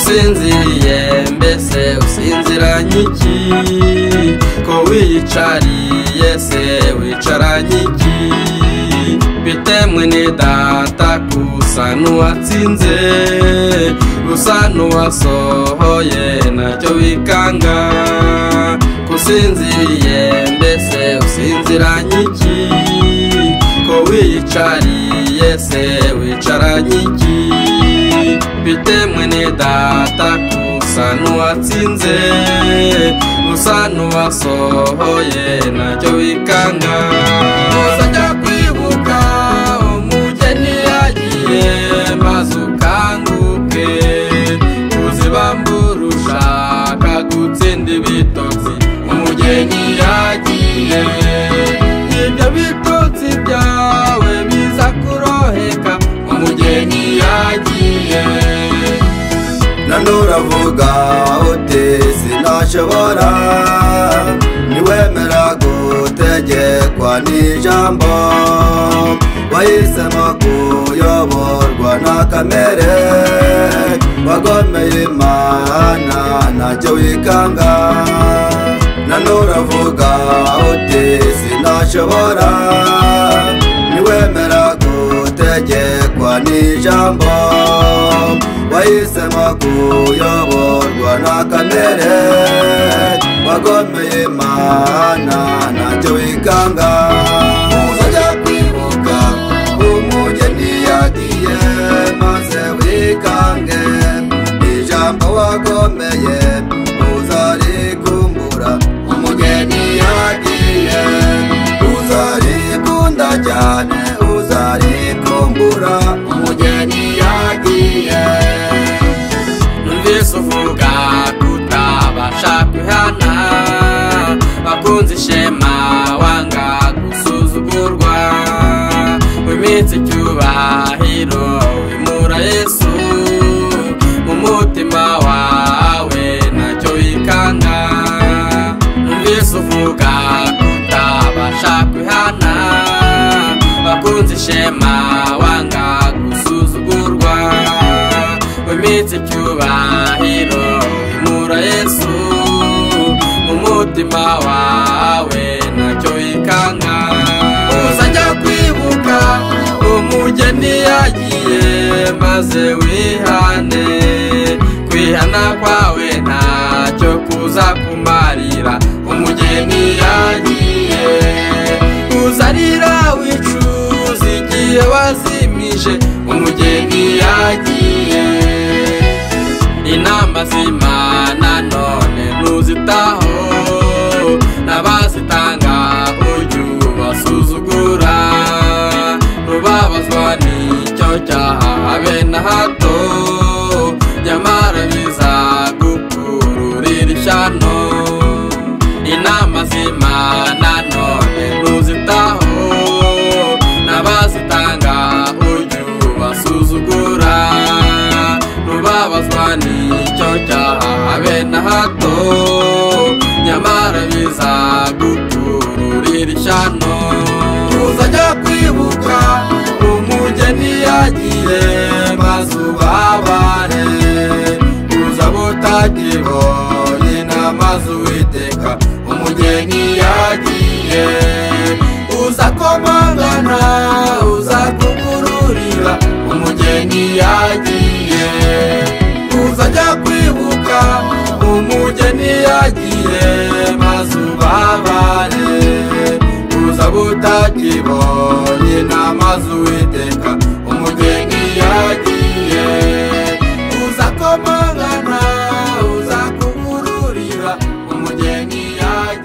usinziriye mbese usinziranye iki ko wiyicariye se wicaranye iki bitemwe ni data kusa n'uwatsinze gusa n'uwasohoye ntacyo wikanga kusinziriye mbese usinziranye iki ko wiyicariye se wicaranye iki bitemwe ni data kusa n'uwatsinze gusa n'uwasohoye ntacyo wikanga uzajya kwibuka umugeni yagiye maze ukanguke uzibambura ushaka gutsinda ibitotsi umugeni yagiye ibyo bitotsi byawe biza kuroheka umugeni yagiye none uravuga uti sinashobora niwemera gutegekwa n'ijambo wahisemo kuyoborwa na kamere wagomeye Imana ntacyo wikanga none uravuga uti sinashobora niwemera gutegekwa n'ijambo wahisemo kuyoborwa na kamere wagomeye Imana ntacyo wikanga uzajya kwibuka umugeni yagiye maze wikange ijambo wagomeye uzarikumbura umugeni yagiye uzarikunda cyane uzarikumbura umugeni yagiye numvise uvuga kutabasha kwihana bakunze ishema wanga gusuzugurwa wimitse icyubahiro wimura Yesu mu mutima wawe ntacyo wikanga numvise uvuga kutabasha kwihana bakunze ishema wanga gusuzugurwa wimitse icyubahiro wimura Yesu mu mutima wawe ntacyo wikanga uzajya kwibuka umugeni yagiye maze wihane kwihana kwawe ntacyo kuza kumarira umugeni yagiye uzarira wicuza igihe wazimije umugeni yagiye inama z'Imana none ntuzitaho n'abazitanga ujye ubasuzugura ntubabazwa n'icyo cyaha habe na hato nyamara bizagukururira ishyano inama z'Imana none ntuzitaho n'abazitanga ujye ubasuzugura ntubabazwa n'icyo cyaha habe na hato nyamara bizagukururira ishyano uzajya kwibuka umugeni yagiye maze ubabare uza butakibonye n'amazi Uwiteka umugeni yagiye uza komangana uza kugururira umugeni yagiye uzajya kwibuka umugeni yagiye maze ubabare uza butakibonye n'amazi Uwiteka umugeni yagiye uza komangana uza kugururira umugeni yagiye